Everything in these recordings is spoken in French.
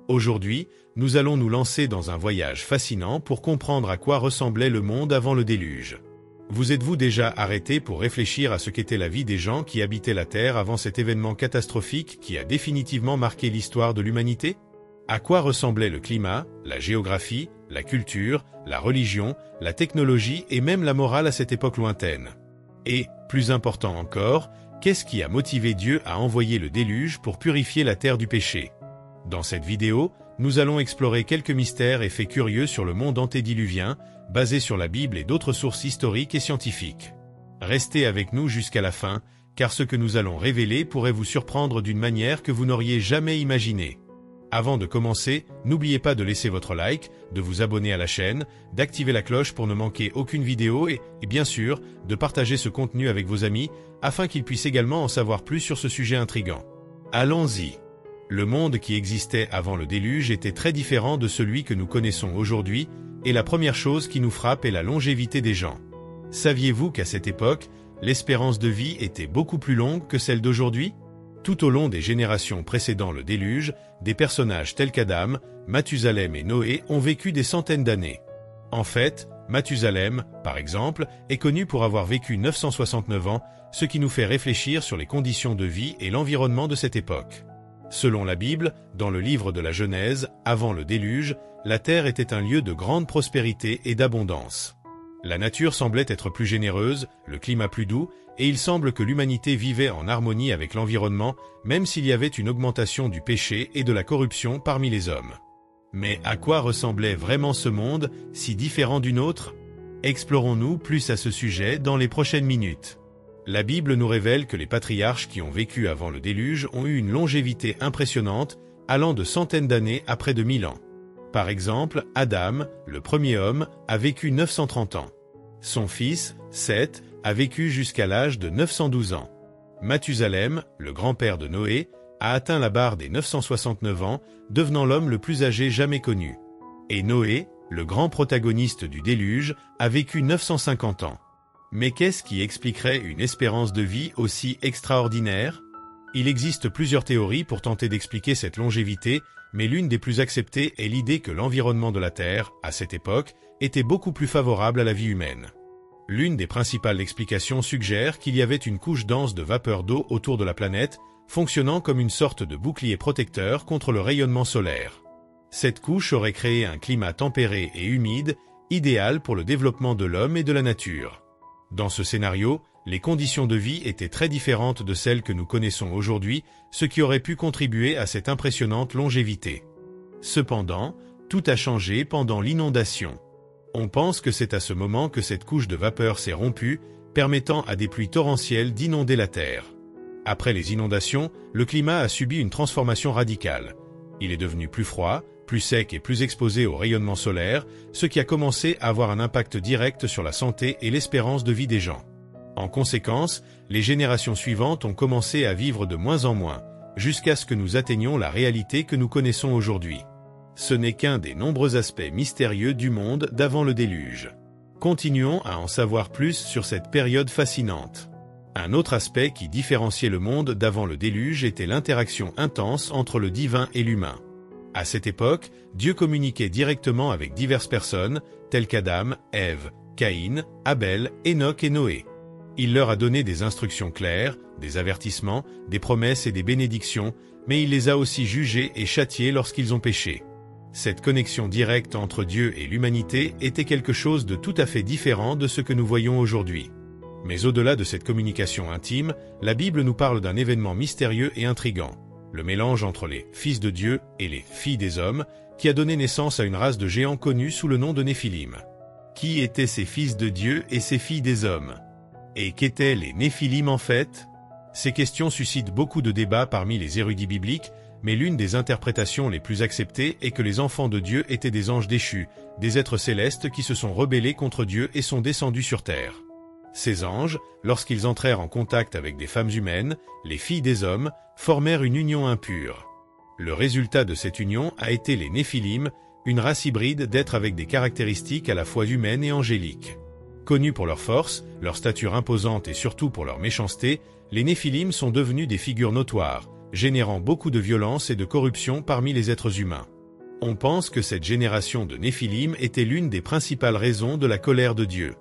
Aujourd'hui, nous allons nous lancer dans un voyage fascinant pour comprendre à quoi ressemblait le monde avant le déluge. Vous êtes-vous déjà arrêté pour réfléchir à ce qu'était la vie des gens qui habitaient la Terre avant cet événement catastrophique qui a définitivement marqué l'histoire de l'humanité? À quoi ressemblait le climat, la géographie, la culture, la religion, la technologie et même la morale à cette époque lointaine? Et, plus important encore, qu'est-ce qui a motivé Dieu à envoyer le déluge pour purifier la terre du péché? Dans cette vidéo, nous allons explorer quelques mystères et faits curieux sur le monde antédiluvien, basés sur la Bible et d'autres sources historiques et scientifiques. Restez avec nous jusqu'à la fin, car ce que nous allons révéler pourrait vous surprendre d'une manière que vous n'auriez jamais imaginée. Avant de commencer, n'oubliez pas de laisser votre like, de vous abonner à la chaîne, d'activer la cloche pour ne manquer aucune vidéo et bien sûr, de partager ce contenu avec vos amis, afin qu'ils puissent également en savoir plus sur ce sujet intriguant. Allons-y. Le monde qui existait avant le déluge était très différent de celui que nous connaissons aujourd'hui, et la première chose qui nous frappe est la longévité des gens. Saviez-vous qu'à cette époque, l'espérance de vie était beaucoup plus longue que celle d'aujourd'hui? Tout au long des générations précédant le déluge, des personnages tels qu'Adam, Mathusalem et Noé ont vécu des centaines d'années. En fait, Mathusalem, par exemple, est connu pour avoir vécu 969 ans, ce qui nous fait réfléchir sur les conditions de vie et l'environnement de cette époque. Selon la Bible, dans le livre de la Genèse, avant le déluge, la terre était un lieu de grande prospérité et d'abondance. La nature semblait être plus généreuse, le climat plus doux, et il semble que l'humanité vivait en harmonie avec l'environnement, même s'il y avait une augmentation du péché et de la corruption parmi les hommes. Mais à quoi ressemblait vraiment ce monde, si différent du nôtre? Explorons-nous plus à ce sujet dans les prochaines minutes. La Bible nous révèle que les patriarches qui ont vécu avant le déluge ont eu une longévité impressionnante, allant de centaines d'années à près de 1000 ans. Par exemple, Adam, le premier homme, a vécu 930 ans. Son fils, Seth, a vécu jusqu'à l'âge de 912 ans. Mathusalem, le grand-père de Noé, a atteint la barre des 969 ans, devenant l'homme le plus âgé jamais connu. Et Noé, le grand protagoniste du déluge, a vécu 950 ans. Mais qu'est-ce qui expliquerait une espérance de vie aussi extraordinaire? Il existe plusieurs théories pour tenter d'expliquer cette longévité, mais l'une des plus acceptées est l'idée que l'environnement de la Terre, à cette époque, était beaucoup plus favorable à la vie humaine. L'une des principales explications suggère qu'il y avait une couche dense de vapeur d'eau autour de la planète, fonctionnant comme une sorte de bouclier protecteur contre le rayonnement solaire. Cette couche aurait créé un climat tempéré et humide, idéal pour le développement de l'homme et de la nature. Dans ce scénario, les conditions de vie étaient très différentes de celles que nous connaissons aujourd'hui, ce qui aurait pu contribuer à cette impressionnante longévité. Cependant, tout a changé pendant l'inondation. On pense que c'est à ce moment que cette couche de vapeur s'est rompue, permettant à des pluies torrentielles d'inonder la Terre. Après les inondations, le climat a subi une transformation radicale. Il est devenu plus froid, plus sec et plus exposé au rayonnement solaire, ce qui a commencé à avoir un impact direct sur la santé et l'espérance de vie des gens. En conséquence, les générations suivantes ont commencé à vivre de moins en moins, jusqu'à ce que nous atteignions la réalité que nous connaissons aujourd'hui. Ce n'est qu'un des nombreux aspects mystérieux du monde d'avant le déluge. Continuons à en savoir plus sur cette période fascinante. Un autre aspect qui différenciait le monde d'avant le déluge était l'interaction intense entre le divin et l'humain. À cette époque, Dieu communiquait directement avec diverses personnes, telles qu'Adam, Ève, Caïn, Abel, Enoch et Noé. Il leur a donné des instructions claires, des avertissements, des promesses et des bénédictions, mais il les a aussi jugés et châtiés lorsqu'ils ont péché. Cette connexion directe entre Dieu et l'humanité était quelque chose de tout à fait différent de ce que nous voyons aujourd'hui. Mais au-delà de cette communication intime, la Bible nous parle d'un événement mystérieux et intrigant. Le mélange entre les fils de Dieu et les filles des hommes, qui a donné naissance à une race de géants connue sous le nom de Néphilim. Qui étaient ces fils de Dieu et ces filles des hommes? Et qu'étaient les Néphilim en fait? Ces questions suscitent beaucoup de débats parmi les érudits bibliques, mais l'une des interprétations les plus acceptées est que les enfants de Dieu étaient des anges déchus, des êtres célestes qui se sont rebellés contre Dieu et sont descendus sur terre. Ces anges, lorsqu'ils entrèrent en contact avec des femmes humaines, les filles des hommes, formèrent une union impure. Le résultat de cette union a été les Néphilim, une race hybride d'êtres avec des caractéristiques à la fois humaines et angéliques. Connus pour leur force, leur stature imposante et surtout pour leur méchanceté, les Néphilim sont devenus des figures notoires, générant beaucoup de violence et de corruption parmi les êtres humains. On pense que cette génération de Néphilim était l'une des principales raisons de la colère de Dieu.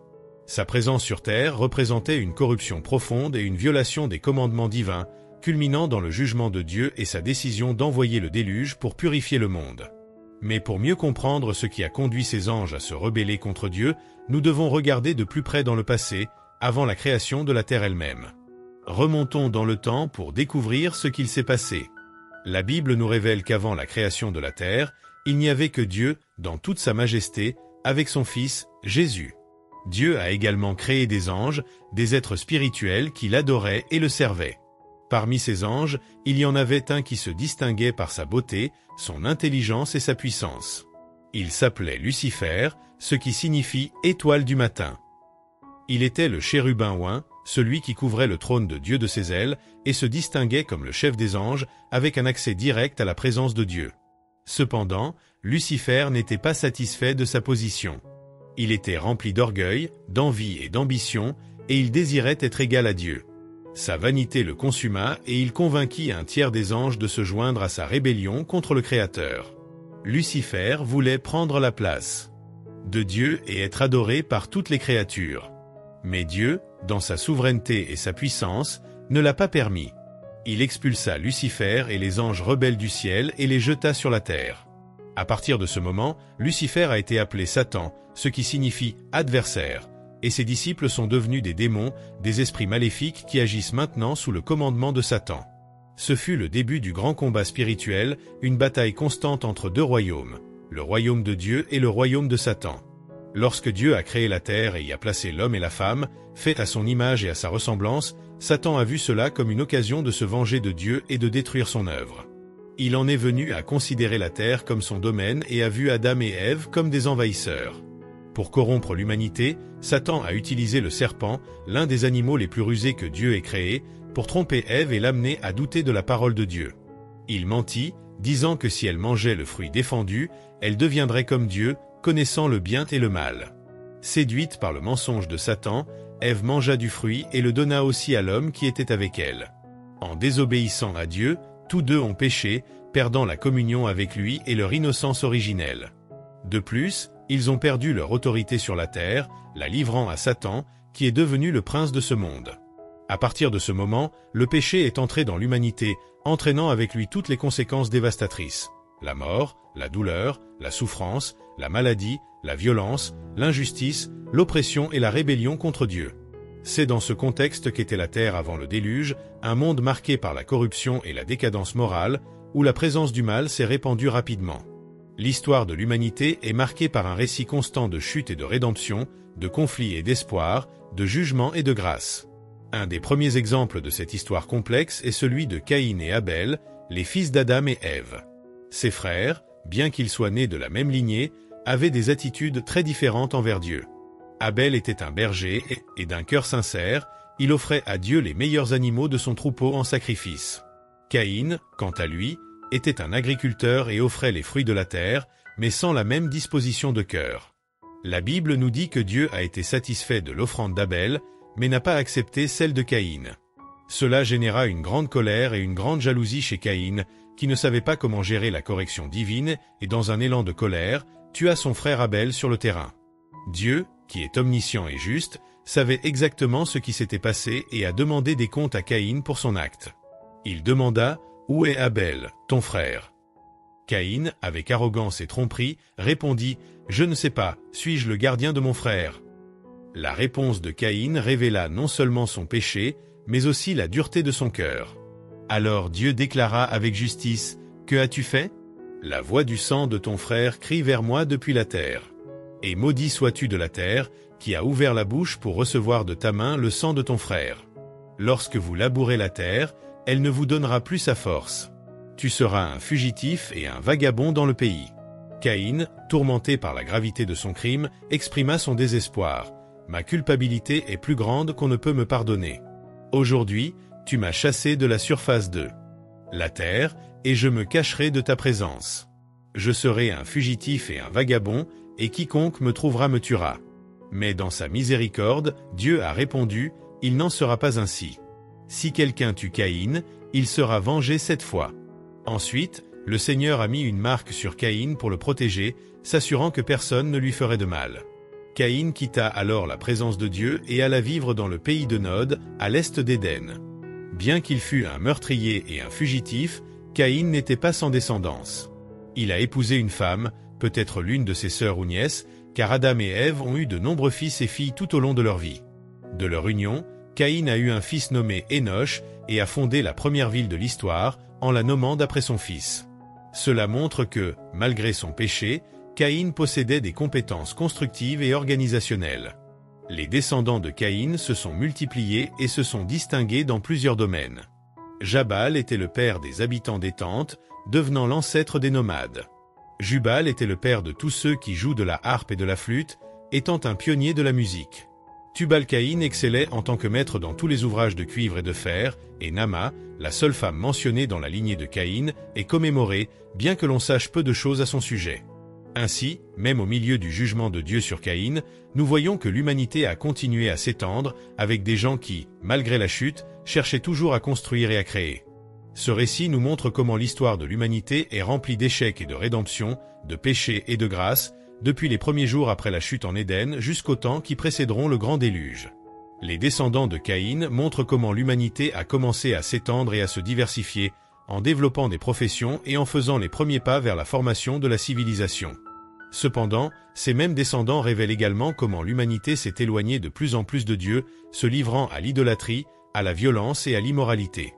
Sa présence sur terre représentait une corruption profonde et une violation des commandements divins, culminant dans le jugement de Dieu et sa décision d'envoyer le déluge pour purifier le monde. Mais pour mieux comprendre ce qui a conduit ces anges à se rebeller contre Dieu, nous devons regarder de plus près dans le passé, avant la création de la terre elle-même. Remontons dans le temps pour découvrir ce qu'il s'est passé. La Bible nous révèle qu'avant la création de la terre, il n'y avait que Dieu, dans toute sa majesté, avec son Fils, Jésus. Dieu a également créé des anges, des êtres spirituels qui l'adoraient et le servaient. Parmi ces anges, il y en avait un qui se distinguait par sa beauté, son intelligence et sa puissance. Il s'appelait Lucifer, ce qui signifie « étoile du matin ». Il était le chérubin oint, celui qui couvrait le trône de Dieu de ses ailes, et se distinguait comme le chef des anges, avec un accès direct à la présence de Dieu. Cependant, Lucifer n'était pas satisfait de sa position. Il était rempli d'orgueil, d'envie et d'ambition, et il désirait être égal à Dieu. Sa vanité le consuma et il convainquit un tiers des anges de se joindre à sa rébellion contre le Créateur. Lucifer voulait prendre la place de Dieu et être adoré par toutes les créatures. Mais Dieu, dans sa souveraineté et sa puissance, ne l'a pas permis. Il expulsa Lucifer et les anges rebelles du ciel et les jeta sur la terre. À partir de ce moment, Lucifer a été appelé Satan, ce qui signifie « adversaire », et ses disciples sont devenus des démons, des esprits maléfiques qui agissent maintenant sous le commandement de Satan. Ce fut le début du grand combat spirituel, une bataille constante entre deux royaumes, le royaume de Dieu et le royaume de Satan. Lorsque Dieu a créé la terre et y a placé l'homme et la femme, faits à son image et à sa ressemblance, Satan a vu cela comme une occasion de se venger de Dieu et de détruire son œuvre. Il en est venu à considérer la terre comme son domaine et a vu Adam et Ève comme des envahisseurs. Pour corrompre l'humanité, Satan a utilisé le serpent, l'un des animaux les plus rusés que Dieu ait créé, pour tromper Ève et l'amener à douter de la parole de Dieu. Il mentit, disant que si elle mangeait le fruit défendu, elle deviendrait comme Dieu, connaissant le bien et le mal. Séduite par le mensonge de Satan, Ève mangea du fruit et le donna aussi à l'homme qui était avec elle. En désobéissant à Dieu, tous deux ont péché, perdant la communion avec lui et leur innocence originelle. De plus, ils ont perdu leur autorité sur la terre, la livrant à Satan, qui est devenu le prince de ce monde. À partir de ce moment, le péché est entré dans l'humanité, entraînant avec lui toutes les conséquences dévastatrices. La mort, la douleur, la souffrance, la maladie, la violence, l'injustice, l'oppression et la rébellion contre Dieu. C'est dans ce contexte qu'était la terre avant le déluge, un monde marqué par la corruption et la décadence morale, où la présence du mal s'est répandue rapidement. L'histoire de l'humanité est marquée par un récit constant de chute et de rédemption, de conflits et d'espoir, de jugement et de grâce. Un des premiers exemples de cette histoire complexe est celui de Caïn et Abel, les fils d'Adam et Ève. Ces frères, bien qu'ils soient nés de la même lignée, avaient des attitudes très différentes envers Dieu. Abel était un berger et d'un cœur sincère, il offrait à Dieu les meilleurs animaux de son troupeau en sacrifice. Caïn, quant à lui, était un agriculteur et offrait les fruits de la terre, mais sans la même disposition de cœur. La Bible nous dit que Dieu a été satisfait de l'offrande d'Abel, mais n'a pas accepté celle de Caïn. Cela généra une grande colère et une grande jalousie chez Caïn, qui ne savait pas comment gérer la correction divine, et dans un élan de colère, tua son frère Abel sur le terrain. Dieu, qui est omniscient et juste, savait exactement ce qui s'était passé et a demandé des comptes à Caïn pour son acte. Il demanda « Où est Abel, ton frère ?» Caïn, avec arrogance et tromperie, répondit « Je ne sais pas, suis-je le gardien de mon frère ?» La réponse de Caïn révéla non seulement son péché, mais aussi la dureté de son cœur. Alors Dieu déclara avec justice « Que as-tu fait ? La voix du sang de ton frère crie vers moi depuis la terre. Et maudit sois-tu de la terre, qui a ouvert la bouche pour recevoir de ta main le sang de ton frère. Lorsque vous labourez la terre, elle ne vous donnera plus sa force. Tu seras un fugitif et un vagabond dans le pays. » Caïn, tourmenté par la gravité de son crime, exprima son désespoir. « Ma culpabilité est plus grande qu'on ne peut me pardonner. Aujourd'hui, tu m'as chassé de la surface de la terre, et je me cacherai de ta présence. Je serai un fugitif et un vagabond, et quiconque me trouvera me tuera. » Mais dans sa miséricorde, Dieu a répondu « Il n'en sera pas ainsi. Si quelqu'un tue Caïn, il sera vengé 7 fois. Ensuite, le Seigneur a mis une marque sur Caïn pour le protéger, s'assurant que personne ne lui ferait de mal. Caïn quitta alors la présence de Dieu et alla vivre dans le pays de Nod, à l'est d'Éden. Bien qu'il fût un meurtrier et un fugitif, Caïn n'était pas sans descendance. Il a épousé une femme, peut-être l'une de ses sœurs ou nièces, car Adam et Ève ont eu de nombreux fils et filles tout au long de leur vie. De leur union, Caïn a eu un fils nommé Énoch et a fondé la première ville de l'histoire, en la nommant d'après son fils. Cela montre que, malgré son péché, Caïn possédait des compétences constructives et organisationnelles. Les descendants de Caïn se sont multipliés et se sont distingués dans plusieurs domaines. Jabal était le père des habitants des tentes, devenant l'ancêtre des nomades. Jubal était le père de tous ceux qui jouent de la harpe et de la flûte, étant un pionnier de la musique. Tubal-Caïn excellait en tant que maître dans tous les ouvrages de cuivre et de fer, et Nama, la seule femme mentionnée dans la lignée de Caïn, est commémorée, bien que l'on sache peu de choses à son sujet. Ainsi, même au milieu du jugement de Dieu sur Caïn, nous voyons que l'humanité a continué à s'étendre, avec des gens qui, malgré la chute, cherchaient toujours à construire et à créer. Ce récit nous montre comment l'histoire de l'humanité est remplie d'échecs et de rédemption, de péché et de grâce, depuis les premiers jours après la chute en Éden jusqu'aux temps qui précéderont le grand déluge. Les descendants de Caïn montrent comment l'humanité a commencé à s'étendre et à se diversifier, en développant des professions et en faisant les premiers pas vers la formation de la civilisation. Cependant, ces mêmes descendants révèlent également comment l'humanité s'est éloignée de plus en plus de Dieu, se livrant à l'idolâtrie, à la violence et à l'immoralité.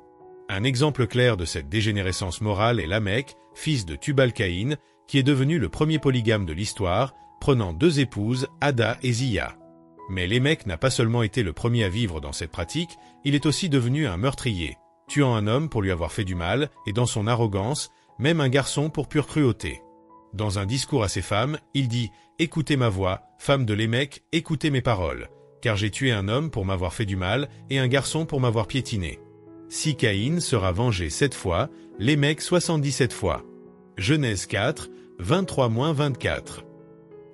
Un exemple clair de cette dégénérescence morale est Lamech, fils de Tubal-Caïn, qui est devenu le premier polygame de l'histoire, prenant 2 épouses, Ada et Zilla. Mais Lamech n'a pas seulement été le premier à vivre dans cette pratique, il est aussi devenu un meurtrier, tuant un homme pour lui avoir fait du mal, et dans son arrogance, même un garçon pour pure cruauté. Dans un discours à ses femmes, il dit « Écoutez ma voix, femme de Lamech, écoutez mes paroles, car j'ai tué un homme pour m'avoir fait du mal, et un garçon pour m'avoir piétiné. » Si Caïn sera vengé 7 fois, Lamech 77 fois. Genèse 4, 23-24.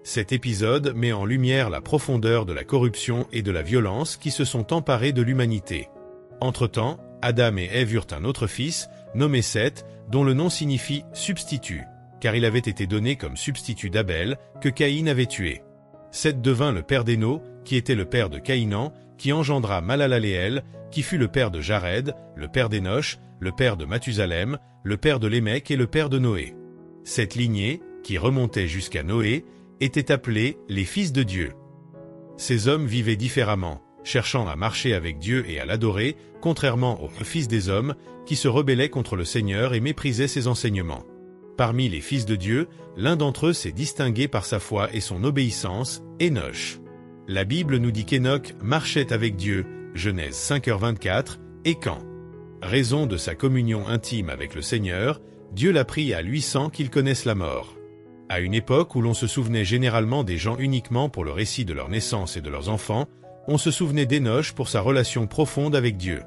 Cet épisode met en lumière la profondeur de la corruption et de la violence qui se sont emparés de l'humanité. Entre-temps, Adam et Ève eurent un autre fils, nommé Seth, dont le nom signifie « substitut », car il avait été donné comme substitut d'Abel, que Caïn avait tué. Seth devint le père d'Éno, qui était le père de Caïnan, qui engendra Malalaléel, qui fut le père de Jared, le père d'Énoch, le père de Mathusalem, le père de Lamech et le père de Noé. Cette lignée, qui remontait jusqu'à Noé, était appelée les fils de Dieu. Ces hommes vivaient différemment, cherchant à marcher avec Dieu et à l'adorer, contrairement aux fils des hommes, qui se rebellaient contre le Seigneur et méprisaient ses enseignements. Parmi les fils de Dieu, l'un d'entre eux s'est distingué par sa foi et son obéissance, Énoch. La Bible nous dit qu'Enoch marchait avec Dieu, Genèse 5h24, et quand, raison de sa communion intime avec le Seigneur, Dieu l'a pris à lui sans qu'il connaisse la mort. À une époque où l'on se souvenait généralement des gens uniquement pour le récit de leur naissance et de leurs enfants, on se souvenait d'Énoch pour sa relation profonde avec Dieu.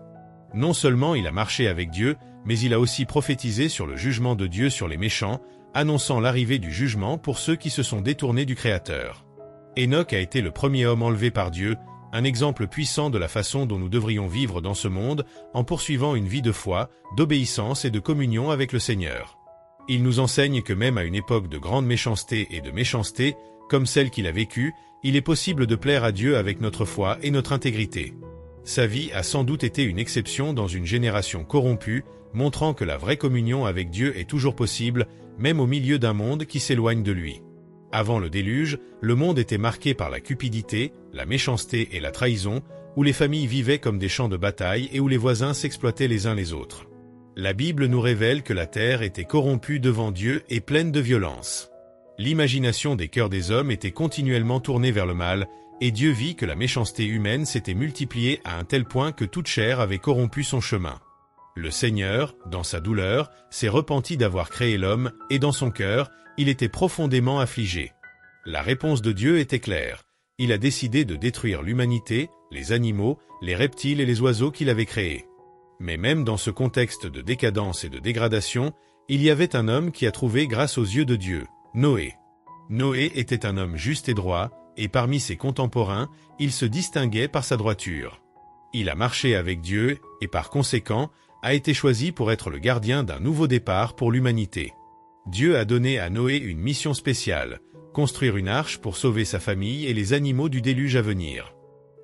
Non seulement il a marché avec Dieu, mais il a aussi prophétisé sur le jugement de Dieu sur les méchants, annonçant l'arrivée du jugement pour ceux qui se sont détournés du Créateur. Enoch a été le premier homme enlevé par Dieu, un exemple puissant de la façon dont nous devrions vivre dans ce monde en poursuivant une vie de foi, d'obéissance et de communion avec le Seigneur. Il nous enseigne que même à une époque de grande méchanceté et de méchanceté, comme celle qu'il a vécue, il est possible de plaire à Dieu avec notre foi et notre intégrité. Sa vie a sans doute été une exception dans une génération corrompue, montrant que la vraie communion avec Dieu est toujours possible, même au milieu d'un monde qui s'éloigne de lui. Avant le déluge, le monde était marqué par la cupidité, la méchanceté et la trahison, où les familles vivaient comme des champs de bataille et où les voisins s'exploitaient les uns les autres. La Bible nous révèle que la terre était corrompue devant Dieu et pleine de violence. L'imagination des cœurs des hommes était continuellement tournée vers le mal, et Dieu vit que la méchanceté humaine s'était multipliée à un tel point que toute chair avait corrompu son chemin. Le Seigneur, dans sa douleur, s'est repenti d'avoir créé l'homme, et dans son cœur, il était profondément affligé. La réponse de Dieu était claire. Il a décidé de détruire l'humanité, les animaux, les reptiles et les oiseaux qu'il avait créés. Mais même dans ce contexte de décadence et de dégradation, il y avait un homme qui a trouvé grâce aux yeux de Dieu, Noé. Noé était un homme juste et droit, et parmi ses contemporains, il se distinguait par sa droiture. Il a marché avec Dieu, et par conséquent, a été choisi pour être le gardien d'un nouveau départ pour l'humanité. Dieu a donné à Noé une mission spéciale, construire une arche pour sauver sa famille et les animaux du déluge à venir.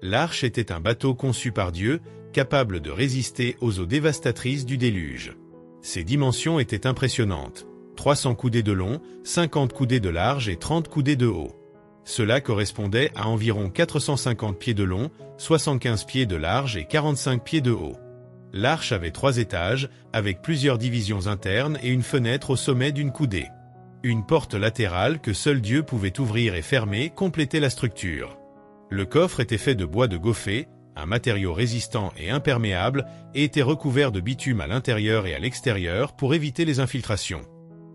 L'arche était un bateau conçu par Dieu, capable de résister aux eaux dévastatrices du déluge. Ses dimensions étaient impressionnantes. 300 coudées de long, 50 coudées de large et 30 coudées de haut. Cela correspondait à environ 450 pieds de long, 75 pieds de large et 45 pieds de haut. L'arche avait 3 étages, avec plusieurs divisions internes et une fenêtre au sommet d'une coudée. Une porte latérale que seul Dieu pouvait ouvrir et fermer complétait la structure. Le coffre était fait de bois de goffé, un matériau résistant et imperméable, et était recouvert de bitume à l'intérieur et à l'extérieur pour éviter les infiltrations.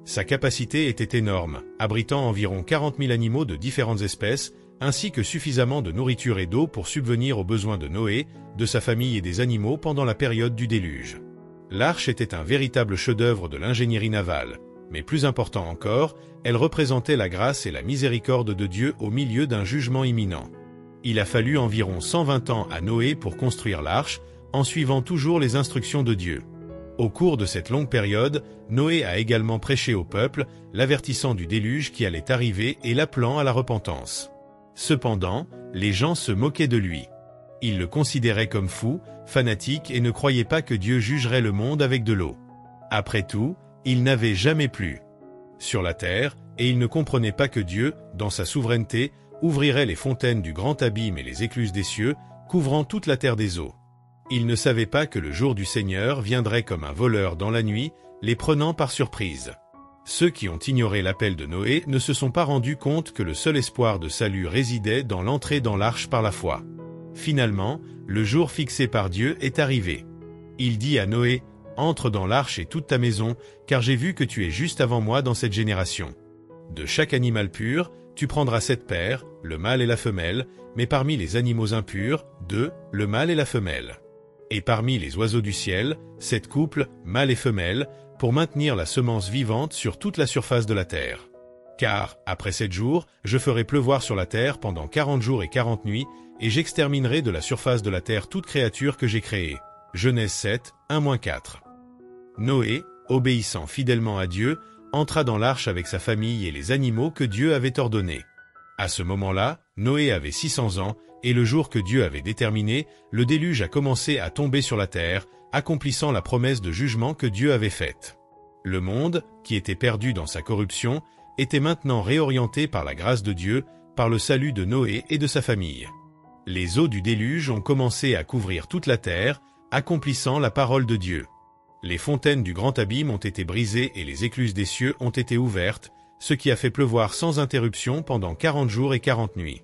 Sa capacité était énorme, abritant environ 40 000 animaux de différentes espèces, ainsi que suffisamment de nourriture et d'eau pour subvenir aux besoins de Noé, de sa famille et des animaux pendant la période du déluge. L'arche était un véritable chef-d'œuvre de l'ingénierie navale, mais plus important encore, elle représentait la grâce et la miséricorde de Dieu au milieu d'un jugement imminent. Il a fallu environ 120 ans à Noé pour construire l'arche, en suivant toujours les instructions de Dieu. Au cours de cette longue période, Noé a également prêché au peuple, l'avertissant du déluge qui allait arriver et l'appelant à la repentance. Cependant, les gens se moquaient de lui. Ils le considéraient comme fou, fanatique et ne croyaient pas que Dieu jugerait le monde avec de l'eau. Après tout, il n'avait jamais plu sur la terre, et ils ne comprenaient pas que Dieu, dans sa souveraineté, ouvrirait les fontaines du grand abîme et les écluses des cieux, couvrant toute la terre des eaux. Ils ne savaient pas que le jour du Seigneur viendrait comme un voleur dans la nuit, les prenant par surprise. Ceux qui ont ignoré l'appel de Noé ne se sont pas rendus compte que le seul espoir de salut résidait dans l'entrée dans l'arche par la foi. Finalement, le jour fixé par Dieu est arrivé. Il dit à Noé, « Entre dans l'arche et toute ta maison, car j'ai vu que tu es juste avant moi dans cette génération. De chaque animal pur, tu prendras 7 paires, le mâle et la femelle, mais parmi les animaux impurs, 2, le mâle et la femelle. Et parmi les oiseaux du ciel, 7 couples, mâle et femelle, pour maintenir la semence vivante sur toute la surface de la terre. Car, après 7 jours, je ferai pleuvoir sur la terre pendant 40 jours et 40 nuits, et j'exterminerai de la surface de la terre toute créature que j'ai créée. » Genèse 7, 1-4. Noé, obéissant fidèlement à Dieu, entra dans l'arche avec sa famille et les animaux que Dieu avait ordonnés. À ce moment-là, Noé avait 600 ans, et le jour que Dieu avait déterminé, le déluge a commencé à tomber sur la terre, accomplissant la promesse de jugement que Dieu avait faite. Le monde, qui était perdu dans sa corruption, était maintenant réorienté par la grâce de Dieu, par le salut de Noé et de sa famille. Les eaux du déluge ont commencé à couvrir toute la terre, accomplissant la parole de Dieu. Les fontaines du grand abîme ont été brisées et les écluses des cieux ont été ouvertes, ce qui a fait pleuvoir sans interruption pendant 40 jours et 40 nuits.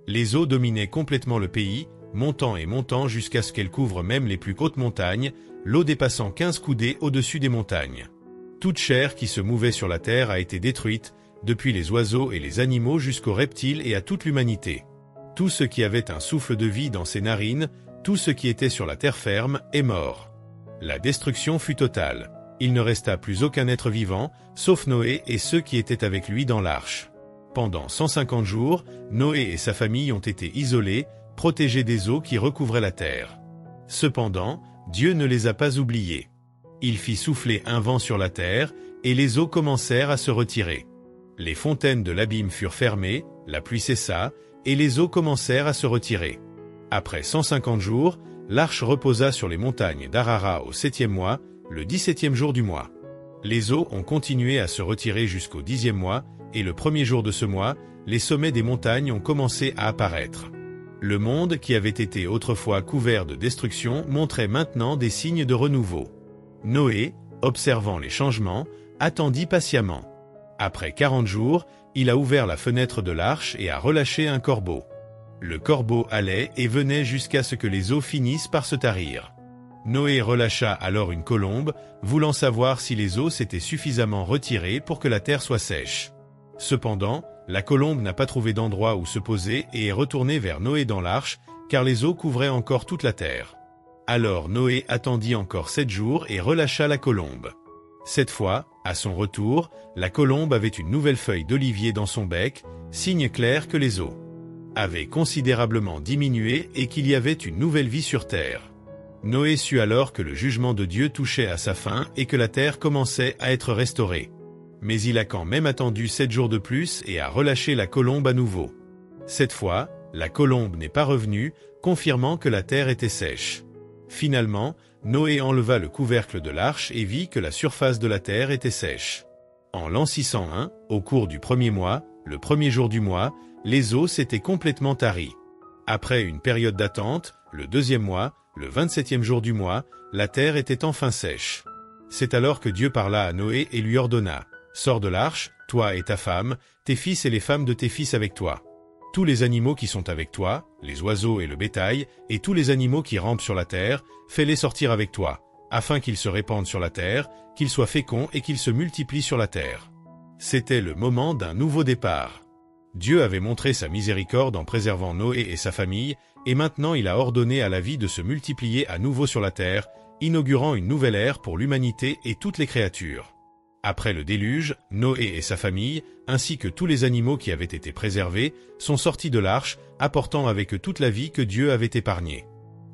Les eaux dominaient complètement le pays, montant et montant jusqu'à ce qu'elles couvrent même les plus hautes montagnes, l'eau dépassant 15 coudées au-dessus des montagnes. Toute chair qui se mouvait sur la terre a été détruite, depuis les oiseaux et les animaux jusqu'aux reptiles et à toute l'humanité. Tout ce qui avait un souffle de vie dans ses narines, tout ce qui était sur la terre ferme, est mort. La destruction fut totale. Il ne resta plus aucun être vivant, sauf Noé et ceux qui étaient avec lui dans l'arche. Pendant 150 jours, Noé et sa famille ont été isolés, protégés des eaux qui recouvraient la terre. Cependant, Dieu ne les a pas oubliés. Il fit souffler un vent sur la terre, et les eaux commencèrent à se retirer. Les fontaines de l'abîme furent fermées, la pluie cessa, et les eaux commencèrent à se retirer. Après 150 jours, l'arche reposa sur les montagnes d'Arara au 7e mois, le 17e jour du mois. Les eaux ont continué à se retirer jusqu'au 10e mois, et le premier jour de ce mois, les sommets des montagnes ont commencé à apparaître. Le monde qui avait été autrefois couvert de destruction montrait maintenant des signes de renouveau. Noé, observant les changements, attendit patiemment. Après 40 jours, il a ouvert la fenêtre de l'arche et a relâché un corbeau. Le corbeau allait et venait jusqu'à ce que les eaux finissent par se tarir. Noé relâcha alors une colombe, voulant savoir si les eaux s'étaient suffisamment retirées pour que la terre soit sèche. Cependant, la colombe n'a pas trouvé d'endroit où se poser et est retournée vers Noé dans l'arche, car les eaux couvraient encore toute la terre. Alors Noé attendit encore 7 jours et relâcha la colombe. Cette fois, à son retour, la colombe avait une nouvelle feuille d'olivier dans son bec, signe clair que les eaux avaient considérablement diminué et qu'il y avait une nouvelle vie sur terre. Noé sut alors que le jugement de Dieu touchait à sa fin et que la terre commençait à être restaurée. Mais il a quand même attendu 7 jours de plus et a relâché la colombe à nouveau. Cette fois, la colombe n'est pas revenue, confirmant que la terre était sèche. Finalement, Noé enleva le couvercle de l'arche et vit que la surface de la terre était sèche. En l'an 601, au cours du premier mois, le premier jour du mois, les eaux s'étaient complètement taries. Après une période d'attente, le deuxième mois, le 27e jour du mois, la terre était enfin sèche. C'est alors que Dieu parla à Noé et lui ordonna « Sors de l'arche, toi et ta femme, tes fils et les femmes de tes fils avec toi. Tous les animaux qui sont avec toi, les oiseaux et le bétail, et tous les animaux qui rampent sur la terre, fais-les sortir avec toi, afin qu'ils se répandent sur la terre, qu'ils soient féconds et qu'ils se multiplient sur la terre. » C'était le moment d'un nouveau départ. Dieu avait montré sa miséricorde en préservant Noé et sa famille, et maintenant il a ordonné à la vie de se multiplier à nouveau sur la terre, inaugurant une nouvelle ère pour l'humanité et toutes les créatures. Après le déluge, Noé et sa famille, ainsi que tous les animaux qui avaient été préservés, sont sortis de l'arche, apportant avec eux toute la vie que Dieu avait épargnée.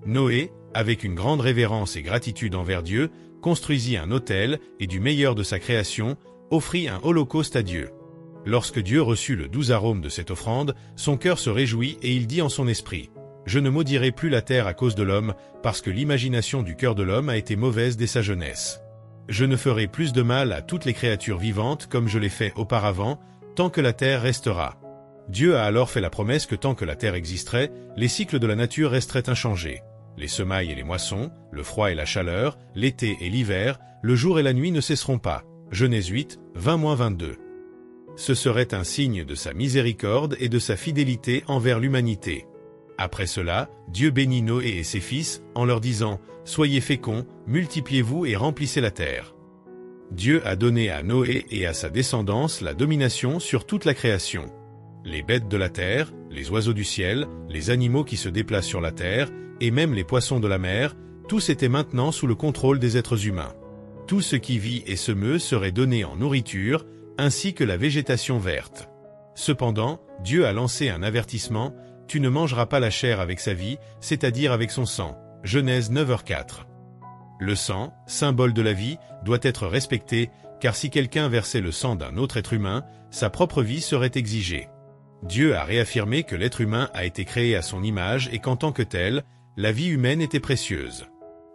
Noé, avec une grande révérence et gratitude envers Dieu, construisit un autel et du meilleur de sa création, offrit un holocauste à Dieu. Lorsque Dieu reçut le doux arôme de cette offrande, son cœur se réjouit et il dit en son esprit « Je ne maudirai plus la terre à cause de l'homme, parce que l'imagination du cœur de l'homme a été mauvaise dès sa jeunesse. Je ne ferai plus de mal à toutes les créatures vivantes comme je l'ai fait auparavant, tant que la terre restera. » Dieu a alors fait la promesse que tant que la terre existerait, les cycles de la nature resteraient inchangés. Les semailles et les moissons, le froid et la chaleur, l'été et l'hiver, le jour et la nuit ne cesseront pas. Genèse 8, 20-22. Ce serait un signe de sa miséricorde et de sa fidélité envers l'humanité. Après cela, Dieu bénit Noé et ses fils, en leur disant « Soyez féconds, multipliez-vous et remplissez la terre. » Dieu a donné à Noé et à sa descendance la domination sur toute la création. Les bêtes de la terre, les oiseaux du ciel, les animaux qui se déplacent sur la terre, et même les poissons de la mer, tous étaient maintenant sous le contrôle des êtres humains. Tout ce qui vit et se meut serait donné en nourriture, ainsi que la végétation verte. Cependant, Dieu a lancé un avertissement, « Tu ne mangeras pas la chair avec sa vie, c'est-à-dire avec son sang. » Genèse 9h4. Le sang, symbole de la vie, doit être respecté, car si quelqu'un versait le sang d'un autre être humain, sa propre vie serait exigée. Dieu a réaffirmé que l'être humain a été créé à son image et qu'en tant que tel, la vie humaine était précieuse.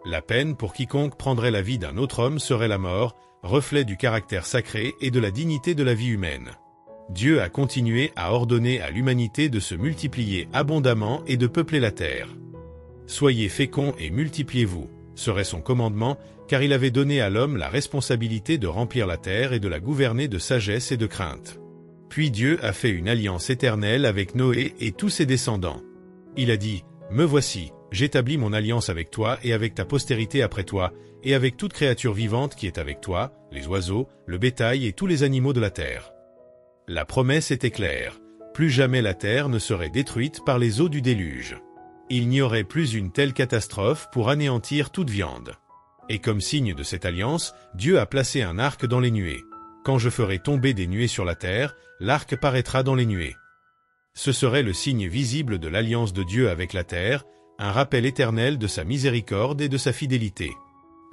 La peine pour quiconque prendrait la vie d'un autre homme serait la mort, reflet du caractère sacré et de la dignité de la vie humaine. Dieu a continué à ordonner à l'humanité de se multiplier abondamment et de peupler la terre. « Soyez féconds et multipliez-vous » serait son commandement, car il avait donné à l'homme la responsabilité de remplir la terre et de la gouverner de sagesse et de crainte. Puis Dieu a fait une alliance éternelle avec Noé et tous ses descendants. Il a dit « Me voici, j'établis mon alliance avec toi et avec ta postérité après toi, et avec toute créature vivante qui est avec toi, les oiseaux, le bétail et tous les animaux de la terre. » La promesse était claire. Plus jamais la terre ne serait détruite par les eaux du déluge. Il n'y aurait plus une telle catastrophe pour anéantir toute viande. Et comme signe de cette alliance, Dieu a placé un arc dans les nuées. Quand je ferai tomber des nuées sur la terre, l'arc paraîtra dans les nuées. Ce serait le signe visible de l'alliance de Dieu avec la terre, un rappel éternel de sa miséricorde et de sa fidélité.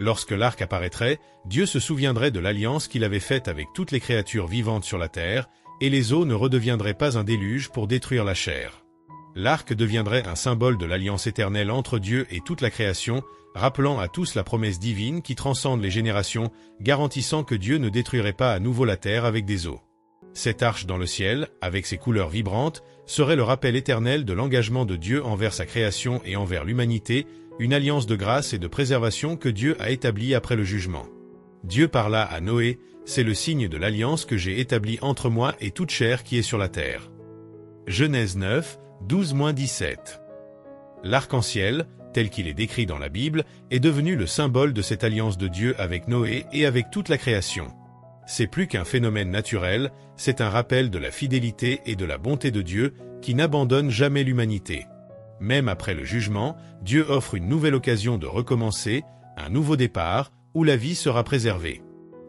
Lorsque l'arc apparaîtrait, Dieu se souviendrait de l'alliance qu'il avait faite avec toutes les créatures vivantes sur la terre, et les eaux ne redeviendraient pas un déluge pour détruire la chair. L'arc deviendrait un symbole de l'alliance éternelle entre Dieu et toute la création, rappelant à tous la promesse divine qui transcende les générations, garantissant que Dieu ne détruirait pas à nouveau la terre avec des eaux. Cette arche dans le ciel, avec ses couleurs vibrantes, serait le rappel éternel de l'engagement de Dieu envers sa création et envers l'humanité, une alliance de grâce et de préservation que Dieu a établie après le jugement. Dieu parla à Noé, « C'est le signe de l'alliance que j'ai établie entre moi et toute chair qui est sur la terre. » Genèse 9, 12-17. L'arc-en-ciel, tel qu'il est décrit dans la Bible, est devenu le symbole de cette alliance de Dieu avec Noé et avec toute la création. C'est plus qu'un phénomène naturel, c'est un rappel de la fidélité et de la bonté de Dieu qui n'abandonne jamais l'humanité. Même après le jugement, Dieu offre une nouvelle occasion de recommencer, un nouveau départ, où la vie sera préservée.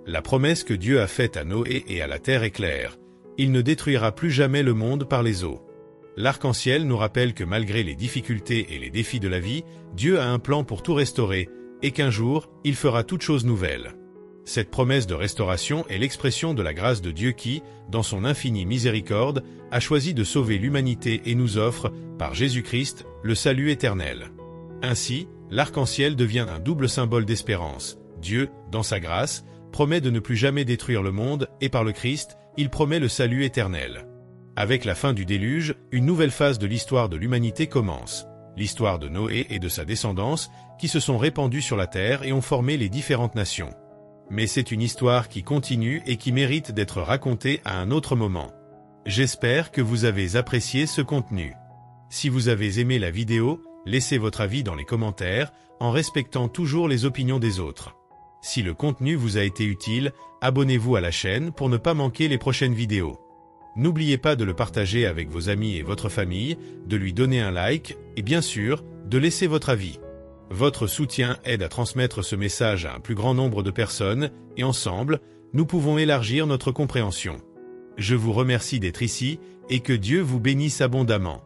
La promesse que Dieu a faite à Noé et à la terre est claire. Il ne détruira plus jamais le monde par les eaux. L'arc-en-ciel nous rappelle que malgré les difficultés et les défis de la vie, Dieu a un plan pour tout restaurer, et qu'un jour, il fera toute chose nouvelle. Cette promesse de restauration est l'expression de la grâce de Dieu qui, dans son infinie miséricorde, a choisi de sauver l'humanité et nous offre, par Jésus-Christ, le salut éternel. Ainsi, l'arc-en-ciel devient un double symbole d'espérance. Dieu, dans sa grâce, promet de ne plus jamais détruire le monde et par le Christ, il promet le salut éternel. Avec la fin du déluge, une nouvelle phase de l'histoire de l'humanité commence. L'histoire de Noé et de sa descendance qui se sont répandus sur la terre et ont formé les différentes nations. Mais c'est une histoire qui continue et qui mérite d'être racontée à un autre moment. J'espère que vous avez apprécié ce contenu. Si vous avez aimé la vidéo, laissez votre avis dans les commentaires en respectant toujours les opinions des autres. Si le contenu vous a été utile, abonnez-vous à la chaîne pour ne pas manquer les prochaines vidéos. N'oubliez pas de le partager avec vos amis et votre famille, de lui donner un like et bien sûr, de laisser votre avis. Votre soutien aide à transmettre ce message à un plus grand nombre de personnes et ensemble, nous pouvons élargir notre compréhension. Je vous remercie d'être ici et que Dieu vous bénisse abondamment.